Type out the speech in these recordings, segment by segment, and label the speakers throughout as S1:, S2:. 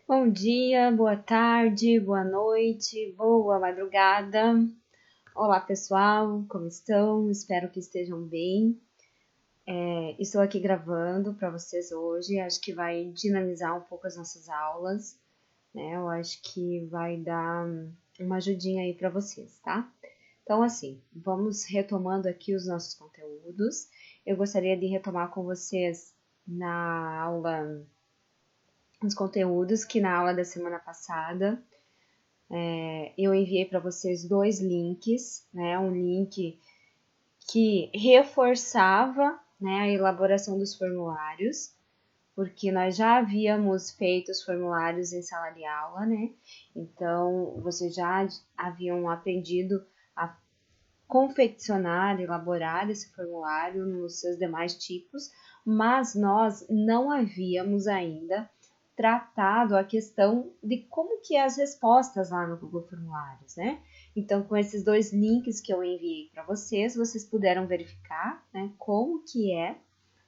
S1: Bom dia, boa tarde, boa noite, boa madrugada. Olá pessoal, como estão? Espero que estejam bem. Estou aqui gravando para vocês hoje, acho que vai dinamizar um pouco as nossas aulas, né? Eu acho que vai dar uma ajudinha aí para vocês, tá? Então, assim, vamos retomando aqui os nossos conteúdos. Eu gostaria de retomar com vocês na aula os conteúdos que na aula da semana passada eu enviei para vocês 2 links, né? Um link que reforçava, né, a elaboração dos formulários, porque nós já havíamos feito os formulários em sala de aula, né? Então, vocês já haviam aprendido a confeccionar, elaborar esse formulário nos seus demais tipos, mas nós não havíamos ainda tratado a questão de como que é as respostas lá no Google Formulários, né? Então, com esses 2 links que eu enviei para vocês, vocês puderam verificar, né, como que é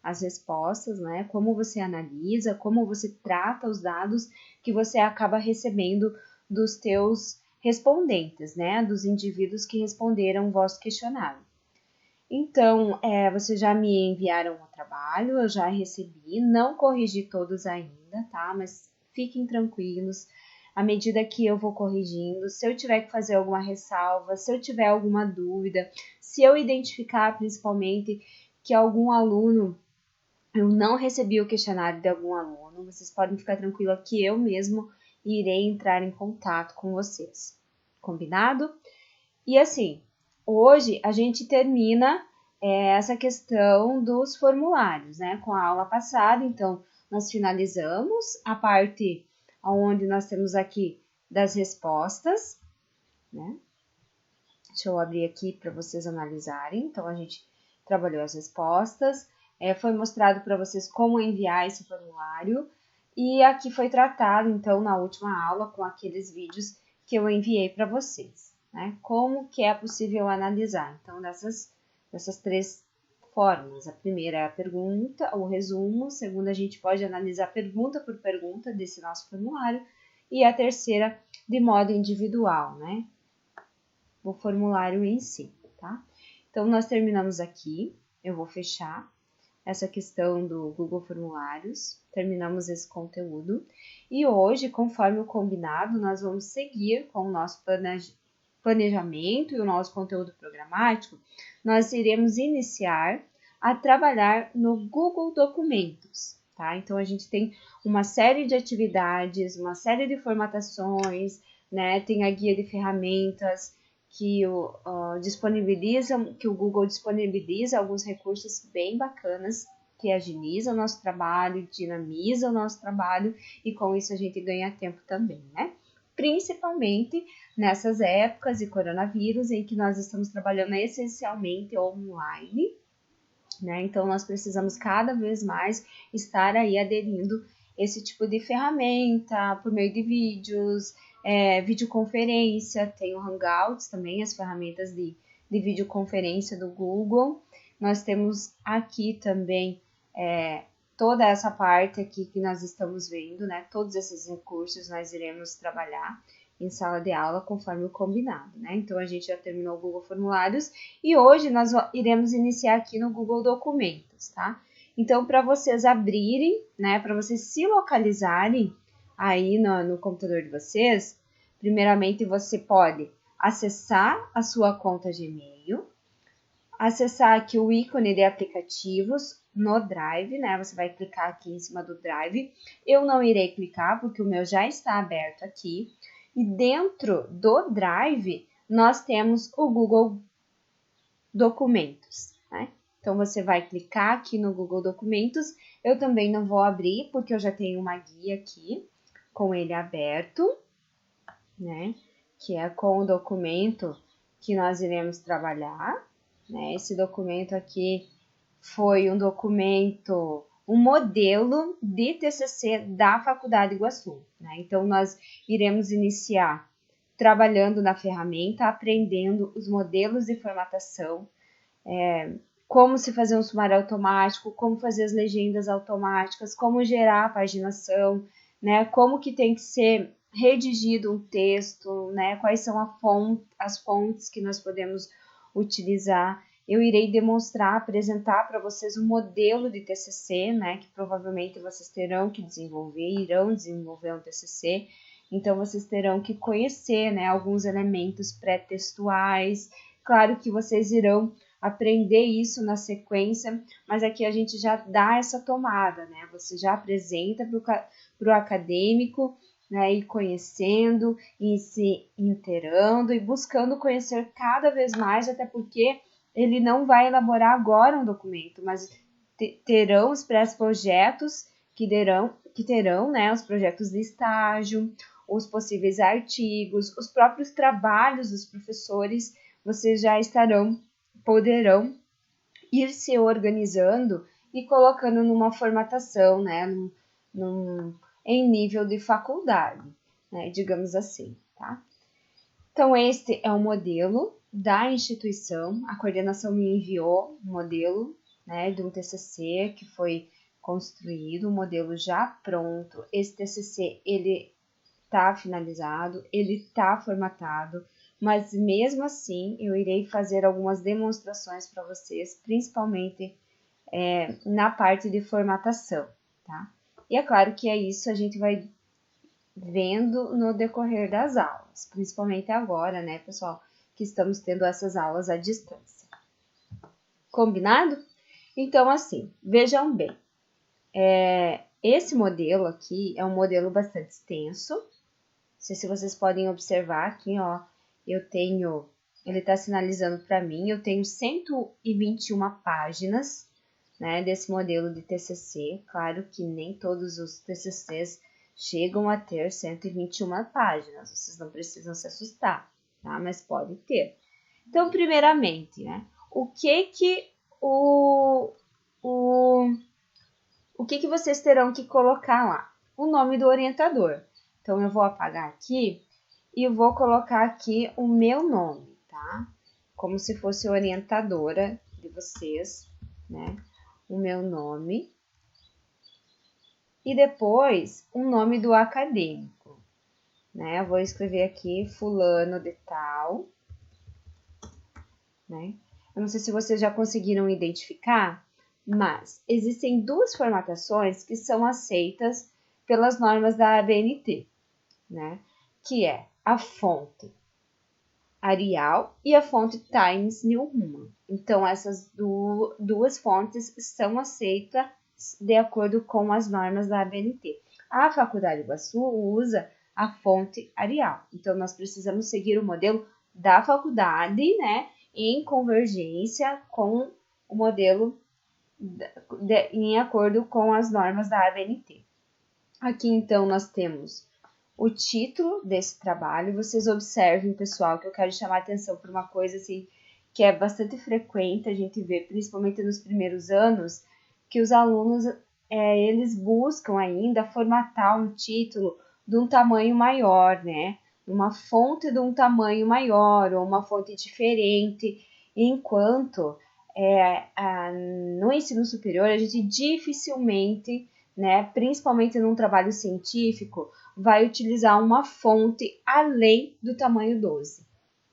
S1: as respostas, né? Como você analisa, como você trata os dados que você acaba recebendo dos teus respondentes, né? Dos indivíduos que responderam o vosso questionário. Então, vocês já me enviaram o trabalho, eu já recebi, não corrigi todos ainda, tá? Mas fiquem tranquilos, à medida que eu vou corrigindo, se eu tiver que fazer alguma ressalva, se eu tiver alguma dúvida, se eu identificar principalmente que algum aluno, eu não recebi o questionário de algum aluno, vocês podem ficar tranquilos que eu mesmo irei entrar em contato com vocês, combinado? E assim, hoje a gente termina essa questão dos formulários, né? Com a aula passada, então nós finalizamos a parte onde nós temos aqui das respostas, né? Deixa eu abrir aqui para vocês analisarem. Então a gente trabalhou as respostas, foi mostrado para vocês como enviar esse formulário e aqui foi tratado então na última aula com aqueles vídeos que eu enviei para vocês. Né? Como que é possível analisar? Então, dessas 3 formas. A primeira é a pergunta, o resumo. A segunda, a gente pode analisar pergunta por pergunta desse nosso formulário. E a terceira, de modo individual, né? O formulário em si, tá? Então, nós terminamos aqui. Eu vou fechar essa questão do Google Formulários. Terminamos esse conteúdo. E hoje, conforme o combinado, nós vamos seguir com o nosso planejamento e o nosso conteúdo programático, nós iremos iniciar a trabalhar no Google Documentos, tá? Então, a gente tem uma série de atividades, uma série de formatações, né? Tem a guia de ferramentas que o Google disponibiliza alguns recursos bem bacanas que agiliza o nosso trabalho, dinamiza o nosso trabalho e com isso a gente ganha tempo também, né? Principalmente nessas épocas de coronavírus em que nós estamos trabalhando essencialmente online, né? Então, nós precisamos cada vez mais estar aí aderindo esse tipo de ferramenta por meio de vídeos, videoconferência, tem o Hangouts também, as ferramentas de videoconferência do Google. Nós temos aqui também toda essa parte aqui que nós estamos vendo, né? Todos esses recursos nós iremos trabalhar em sala de aula conforme o combinado, né? Então, a gente já terminou o Google Formulários e hoje nós iremos iniciar aqui no Google Documentos, tá? Então, para vocês abrirem, né? Para vocês se localizarem aí no computador de vocês, primeiramente você pode acessar a sua conta Gmail, acessar aqui o ícone de aplicativos no Drive, né? Você vai clicar aqui em cima do Drive. Eu não irei clicar porque o meu já está aberto aqui. E dentro do Drive, nós temos o Google Documentos, né? Então, você vai clicar aqui no Google Documentos. Eu também não vou abrir porque eu já tenho uma guia aqui com ele aberto, né? Que é com o documento que nós iremos trabalhar. Né? Esse documento aqui foi um documento, um modelo de TCC da Faculdade Iguaçu. Né? Então, nós iremos iniciar trabalhando na ferramenta, aprendendo os modelos de formatação, como se fazer um sumário automático, como fazer as legendas automáticas, como gerar a paginação, né? Como que tem que ser redigido um texto, né? Quais são as fontes que nós podemos utilizar. Eu irei demonstrar, apresentar para vocês um modelo de TCC, né? Que provavelmente vocês terão que desenvolver, irão desenvolver um TCC. Então, vocês terão que conhecer, né? Alguns elementos pré-textuais. Claro que vocês irão aprender isso na sequência, mas aqui a gente já dá essa tomada, né? Você já apresenta para o acadêmico, né? E conhecendo, e se inteirando, e buscando conhecer cada vez mais, até porque ele não vai elaborar agora um documento, mas terão os pré-projetos que terão, né? Os projetos de estágio, os possíveis artigos, os próprios trabalhos dos professores, vocês já poderão ir se organizando e colocando numa formatação, né, em nível de faculdade, né, digamos assim, tá? Então, este é o modelo da instituição, a coordenação me enviou um modelo, né, de um TCC que foi construído, um modelo já pronto. Esse TCC, ele está finalizado, ele está formatado, mas mesmo assim eu irei fazer algumas demonstrações para vocês, principalmente na parte de formatação, tá? E é claro que é isso, a gente vai vendo no decorrer das aulas, principalmente agora, né, pessoal, que estamos tendo essas aulas à distância. Combinado? Então, assim, vejam bem, esse modelo aqui é um modelo bastante extenso. Não sei se vocês podem observar aqui, ó, ele está sinalizando para mim, eu tenho 121 páginas, né, desse modelo de TCC. Claro que nem todos os TCCs chegam a ter 121 páginas, vocês não precisam se assustar, tá? Mas pode ter. Então, primeiramente, né, o que vocês terão que colocar lá? O nome do orientador. Então, eu vou apagar aqui e vou colocar aqui o meu nome, tá? Como se fosse orientadora de vocês, né? O meu nome. E depois, o nome do acadêmico, né? Eu vou escrever aqui fulano de tal, né? Eu não sei se vocês já conseguiram identificar, mas existem duas formatações que são aceitas pelas normas da ABNT, né? Que é a fonte Arial e a fonte Times New Roman. Então, essas duas fontes são aceitas de acordo com as normas da ABNT. A Faculdade Iguaçu usa a fonte Arial. Então, nós precisamos seguir o modelo da faculdade, né, em convergência com o modelo em acordo com as normas da ABNT. Aqui, então, nós temos o título desse trabalho. Vocês observem, pessoal, que eu quero chamar a atenção para uma coisa assim que é bastante frequente a gente vê, principalmente nos primeiros anos, que os alunos eles buscam ainda formatar um título de um tamanho maior, né? Uma fonte de um tamanho maior ou uma fonte diferente, enquanto no ensino superior a gente dificilmente, né, principalmente num trabalho científico, vai utilizar uma fonte além do tamanho 12,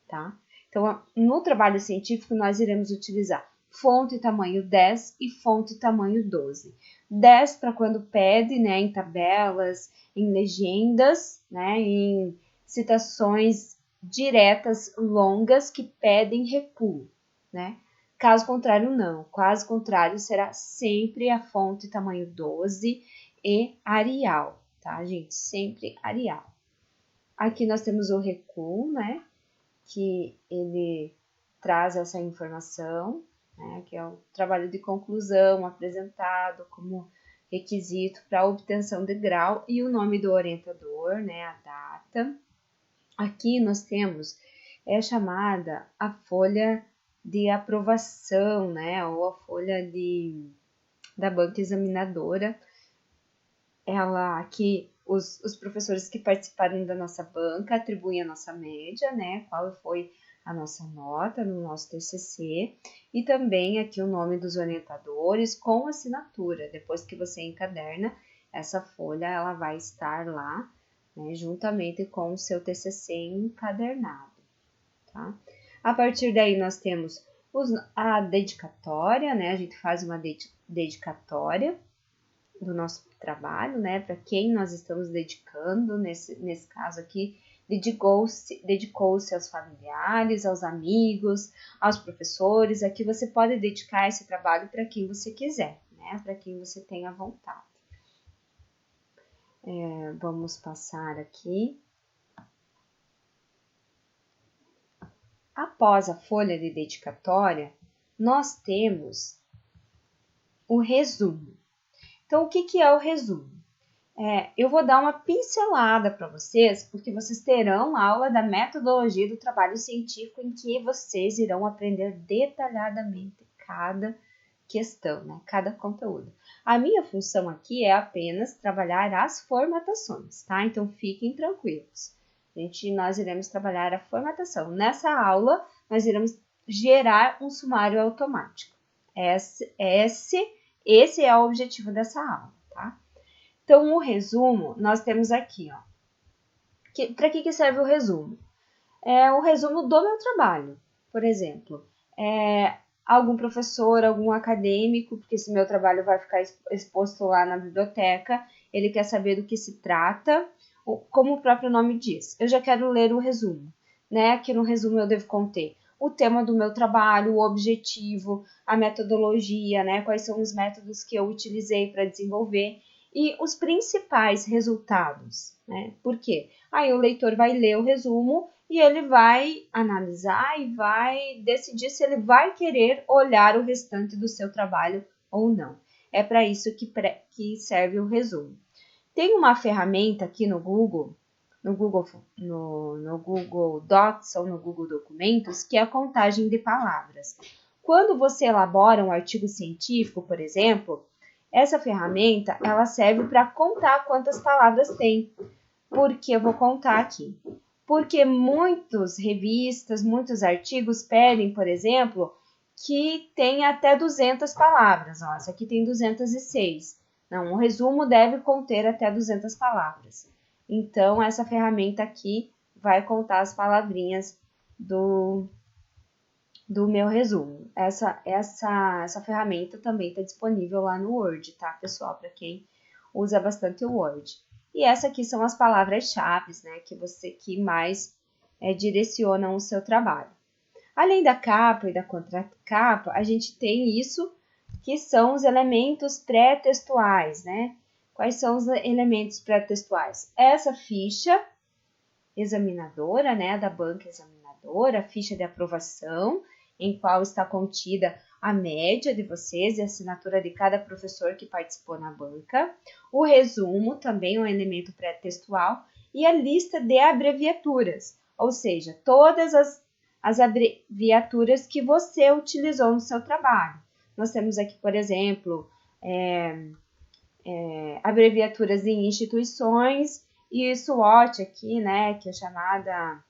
S1: tá? Então, no trabalho científico, nós iremos utilizar fonte tamanho 10 e fonte tamanho 12. 10 para quando pede, né, em tabelas, em legendas, né, em citações diretas longas que pedem recuo, né? Caso contrário, não. Caso contrário, será sempre a fonte tamanho 12 e Arial, tá, gente? Sempre Arial. Aqui nós temos o recuo, né? Que ele traz essa informação, né? Que é o trabalho de conclusão apresentado como requisito para obtenção de grau e o nome do orientador, né? A data. Aqui nós temos chamada a folha de aprovação, né, ou a folha da banca examinadora. Ela aqui, os professores que participaram da nossa banca atribuem a nossa média, né, qual foi a nossa nota no nosso TCC, e também aqui o nome dos orientadores com assinatura. Depois que você encaderna, essa folha ela vai estar lá, né, juntamente com o seu TCC encadernado, tá? A partir daí nós temos a dedicatória, né? A gente faz uma dedicatória do nosso trabalho, né? Para quem nós estamos dedicando, nesse caso aqui, dedicou-se aos familiares, aos amigos, aos professores. Aqui você pode dedicar esse trabalho para quem você quiser, né? Para quem você tenha vontade. Vamos passar aqui. Após a folha de dedicatória, nós temos o resumo. Então, o que é o resumo? Eu vou dar uma pincelada para vocês, porque vocês terão aula da metodologia do trabalho científico em que vocês irão aprender detalhadamente cada questão, né? Cada conteúdo. A minha função aqui é apenas trabalhar as formatações, tá? Então, fiquem tranquilos. Nós iremos trabalhar a formatação. Nessa aula, nós iremos gerar um sumário automático. Esse é o objetivo dessa aula, tá? Então, o resumo, nós temos aqui, ó. Para que serve o resumo? É o resumo do meu trabalho, por exemplo. Algum professor, algum acadêmico, porque esse meu trabalho vai ficar exposto lá na biblioteca, ele quer saber do que se trata, como o próprio nome diz. Eu já quero ler o resumo, né? Aqui no resumo eu devo conter o tema do meu trabalho, o objetivo, a metodologia, né? Quais são os métodos que eu utilizei para desenvolver e os principais resultados, né? Por quê? Aí o leitor vai ler o resumo e ele vai analisar e vai decidir se ele vai querer olhar o restante do seu trabalho ou não. É para isso que serve o resumo. Tem uma ferramenta aqui no Google Docs ou no Google Documentos, que é a contagem de palavras. Quando você elabora um artigo científico, por exemplo, essa ferramenta ela serve para contar quantas palavras tem. Por que eu vou contar aqui? Porque muitas revistas, muitos artigos pedem, por exemplo, que tenha até 200 palavras. Ó, essa aqui tem 206. Não, um resumo deve conter até 200 palavras. Então, essa ferramenta aqui vai contar as palavrinhas do meu resumo. Essa ferramenta também está disponível lá no Word, tá, pessoal? Para quem usa bastante o Word. E essa aqui são as palavras-chave, né, que mais direcionam o seu trabalho. Além da capa e da contracapa, a gente tem isso que são os elementos pré-textuais, né? Quais são os elementos pré-textuais? Essa ficha examinadora, né, da banca examinadora, a ficha de aprovação, em qual está contida a média de vocês e a assinatura de cada professor que participou na banca, o resumo, também um elemento pré-textual, e a lista de abreviaturas, ou seja, todas as abreviaturas que você utilizou no seu trabalho. Nós temos aqui, por exemplo, abreviaturas em instituições e SWOT aqui, né, que é chamada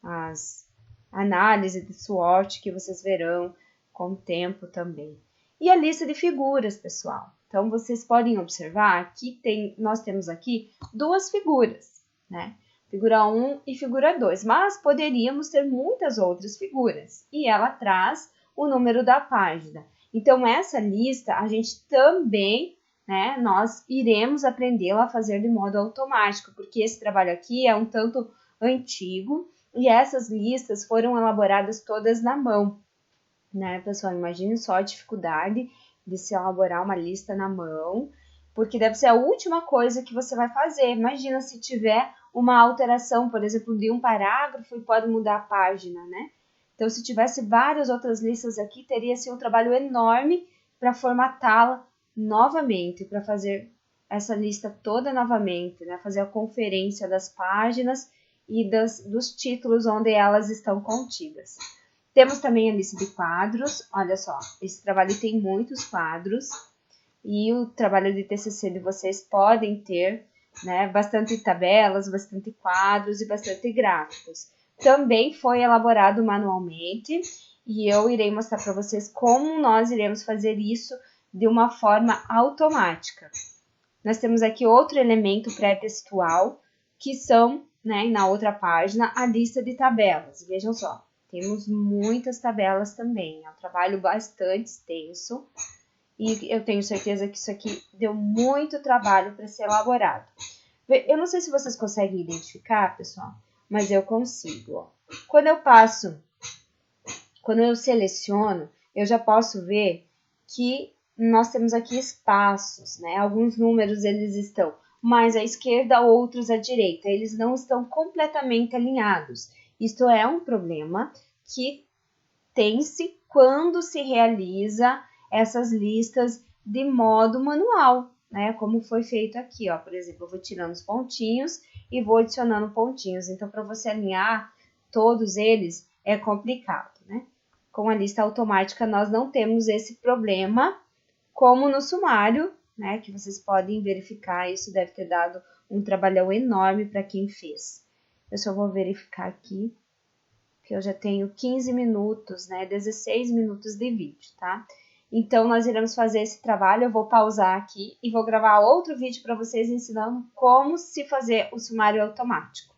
S1: as análise de SWOT, que vocês verão com o tempo também. E a lista de figuras, pessoal. Então, vocês podem observar que nós temos aqui duas figuras, né? Figura 1 e figura 2, mas poderíamos ter muitas outras figuras. E ela traz o número da página. Então, essa lista, a gente também, né, nós iremos aprendê-la a fazer de modo automático, porque esse trabalho aqui é um tanto antigo e essas listas foram elaboradas todas na mão, né, pessoal? Imagine só a dificuldade de se elaborar uma lista na mão, porque deve ser a última coisa que você vai fazer. Imagina se tiver uma alteração, por exemplo, de um parágrafo e pode mudar a página, né? Então, se tivesse várias outras listas aqui, teria sido um trabalho enorme para formatá-la novamente, para fazer essa lista toda novamente, né? Fazer a conferência das páginas e dos títulos onde elas estão contidas. Temos também a lista de quadros. Olha só, esse trabalho tem muitos quadros e o trabalho de TCC de vocês podem ter, né, bastante tabelas, bastante quadros e bastante gráficos. Também foi elaborado manualmente e eu irei mostrar para vocês como nós iremos fazer isso de uma forma automática. Nós temos aqui outro elemento pré-textual, que são, né, na outra página, a lista de tabelas. Vejam só, temos muitas tabelas também. É um trabalho bastante extenso e eu tenho certeza que isso aqui deu muito trabalho para ser elaborado. Eu não sei se vocês conseguem identificar, pessoal, mas eu consigo. Ó. Quando eu seleciono, eu já posso ver que nós temos aqui espaços, né? Alguns números eles estão mais à esquerda, outros à direita. Eles não estão completamente alinhados. Isto é um problema que tem-se quando se realiza essas listas de modo manual, né? Como foi feito aqui, ó. Por exemplo, eu vou tirando os pontinhos e vou adicionando pontinhos. Então, para você alinhar todos eles, é complicado, né? Com a lista automática, nós não temos esse problema, como no sumário, né? Que vocês podem verificar. Isso deve ter dado um trabalhão enorme para quem fez. Eu só vou verificar aqui, que eu já tenho 15 minutos, né? 16 minutos de vídeo, tá? Então, nós iremos fazer esse trabalho. Eu vou pausar aqui e vou gravar outro vídeo para vocês ensinando como se fazer o sumário automático.